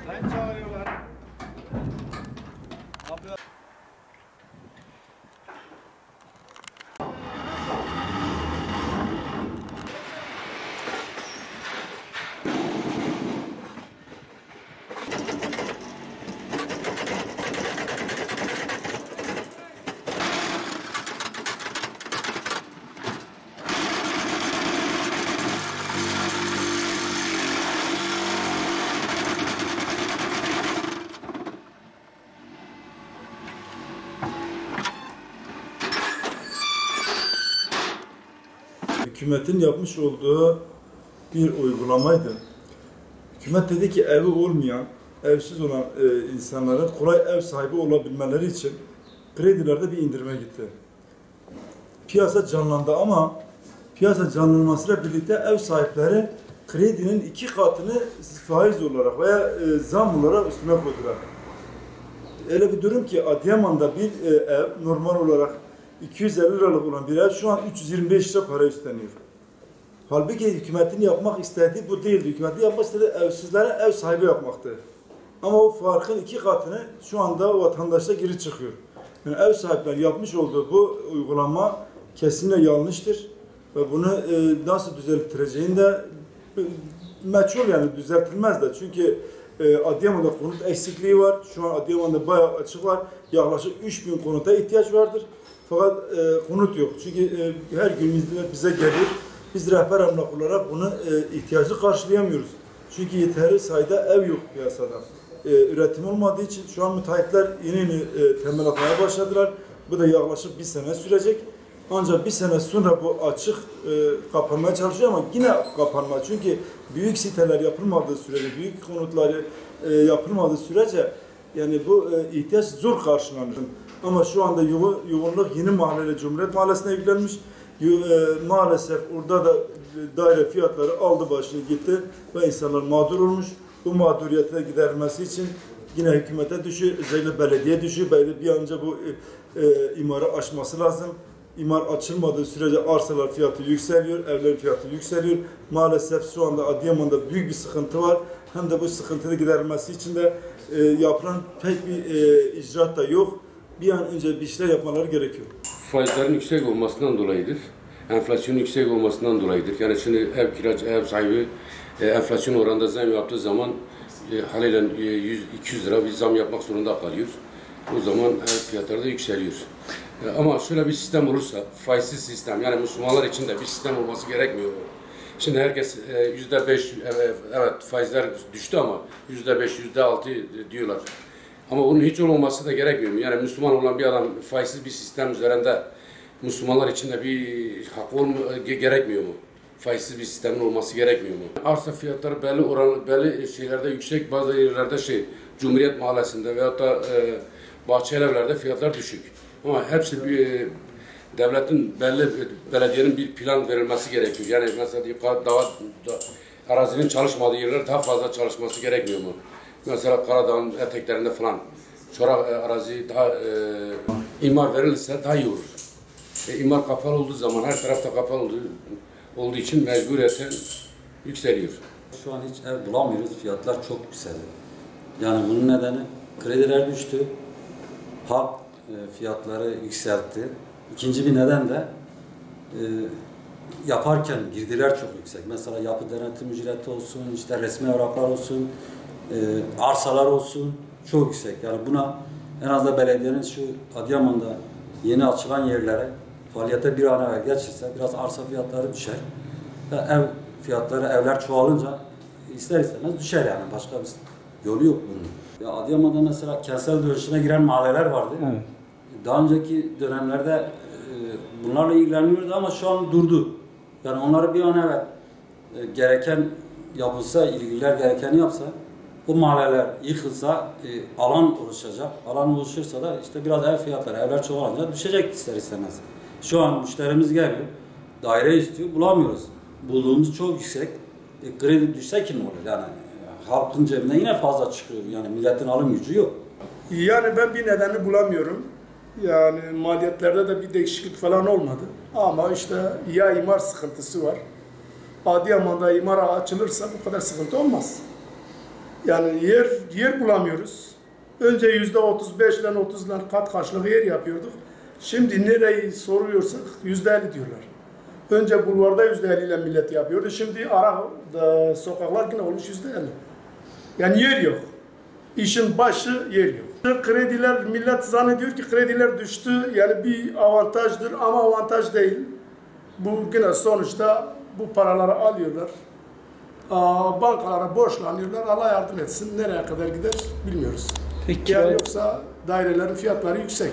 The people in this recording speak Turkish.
Sen çağırıyorlar. Abi. Hükümetin yapmış olduğu bir uygulamaydı. Hükümet dedi ki evi olmayan, evsiz olan insanların kolay ev sahibi olabilmeleri için kredilerde bir indirime gitti. Piyasa canlandı ama piyasa canlanmasıyla birlikte ev sahipleri kredinin 2 katını faiz olarak veya zam olarak üstüne koydular. Öyle bir durum ki Adıyaman'da bir ev normal olarak 250 liralık olan bir ev şu an 325 lira para üstleniyor. Halbuki hükümetin yapmak istediği bu değildi. Hükümetin yapmak istediği evsizlere ev sahibi yapmaktı. Ama o farkın 2 katını şu anda vatandaşta geri çıkıyor. Yani ev sahipleri yapmış olduğu bu uygulama kesinlikle yanlıştır. Ve bunu nasıl düzelttireceğini de meçhul, yani düzeltilmez de. Çünkü Adıyaman'da konut eksikliği var. Şu an Adıyaman'da bayağı açık var. Yaklaşık 3000 konuta ihtiyaç vardır. Fakat konut yok. Çünkü her gün bize gelir. Biz rehber emlak olarak bunu ihtiyacı karşılayamıyoruz. Çünkü yeterli sayıda ev yok piyasada. Üretim olmadığı için şu an müteahhitler yeni temel atmaya başladılar. Bu da yaklaşık 1 sene sürecek. Ancak 1 sene sonra bu açık kapanmaya çalışıyor ama yine kapanmaz. Çünkü büyük siteler yapılmadığı sürece, büyük konutları yapılmadığı sürece yani bu ihtiyaç zor karşılanır. Ama şu anda yoğunluk Yeni Mahalle Cumhuriyet Mahallesi'ne yüklenmiş. Maalesef orada da daire fiyatları aldı başını gitti ve insanlar mağdur olmuş. Bu mağduriyete giderilmesi için yine hükümete düşüyor, özellikle belediye düşüyor. Belediye bir an önce bu imarı aşması lazım. İmar açılmadığı sürece arsalar fiyatı yükseliyor, evlerin fiyatı yükseliyor. Maalesef şu anda Adıyaman'da büyük bir sıkıntı var. Hem de bu sıkıntının giderilmesi için de yapılan pek bir icraat da yok. Bir an önce bir şeyler yapmaları gerekiyor. Faizlerin yüksek olmasından dolayıdır. Enflasyonun yüksek olmasından dolayıdır. Yani şimdi ev sahibi enflasyon oranında zam yaptığı zaman haliyle 100-200 lira bir zam yapmak zorunda kalıyor. O zaman ev fiyatları da yükseliyor. Ama şöyle bir sistem olursa, faizsiz sistem, yani Müslümanlar için de bir sistem olması gerekmiyor mu? Şimdi herkes %5, evet faizler düştü ama %5, %6 diyorlar. Ama bunun hiç olmaması da gerekmiyor mu? Yani Müslüman olan bir adam faizsiz bir sistem üzerinde Müslümanlar için de bir hak gerekmiyor mu? Faizsiz bir sistemin olması gerekmiyor mu? Arsa fiyatları belli şeylerde yüksek, bazı yerlerde Cumhuriyet Mahallesi'nde veyahut da Bahçelievler'de fiyatlar düşük. Ama hepsi devletin belediyenin bir plan verilmesi gerekiyor. Yani mesela arazinin çalışmadığı yerler daha fazla çalışması gerekmiyor mu? Mesela Karadağ'ın eteklerinde falan çorak arazi daha imar verilirse daha iyi olur. İmar kapalı olduğu zaman, her tarafta kapalı olduğu için mecburiyetten yükseliyor. Şu an hiç ev bulamıyoruz, fiyatlar çok yükseldi. Yani bunun nedeni krediler düştü, halk fiyatları yükseltti. İkinci bir neden de yaparken girdiler çok yüksek. Mesela yapı denetim ücreti olsun, işte resmi evraklar olsun, arsalar olsun çok yüksek. Yani buna en az da belediyenin şu Adıyaman'da yeni açılan yerlere faaliyete bir an evvel geçirse biraz arsa fiyatları düşer. Ve ev fiyatları, evler çoğalınca ister istemez düşer yani. Başka bir yolu yok bunun. Ya Adıyaman'da mesela kentsel dönüşüme giren mahalleler vardı. Evet. Daha önceki dönemlerde bunlarla ilgileniyordu ama şu an durdu. Yani onları bir an evvel gereken yapılsa, ilgililer gerekeni yapsa, bu mahalleler yıkılsa alan oluşacak. Alan oluşursa da işte biraz ev fiyatları, evler çoğalınca düşecek ister istemez. Şu an müşterimiz geliyor, daire istiyor, bulamıyoruz. Bulduğumuz çok yüksek. Kredi düşse kim olur? Yani halkın cebine yine fazla çıkıyor. Yani milletin alım gücü yok. Yani ben bir nedeni bulamıyorum. Yani maliyetlerde de bir değişiklik falan olmadı. Ama işte ya imar sıkıntısı var Adıyaman'da imara açılırsa bu kadar sıkıntı olmaz. Yani yer bulamıyoruz. Önce %35'le 30'la kat karşılığı yer yapıyorduk. Şimdi nereyi soruyorsak %50 diyorlar. Önce bulvarda %50 ile millet yapıyordu. Şimdi ara sokaklar yine olmuş %50. Yani yer yok. İşin başı yer yok. Krediler, millet zannediyor ki krediler düştü. Yani bir avantajdır ama avantaj değil. Bu yine sonuçta bu paraları alıyorlar. Bankalara borçlanıyorlar. Allah yardım etsin. Nereye kadar gider bilmiyoruz. Peki Yani yoksa dairelerin fiyatları yüksek.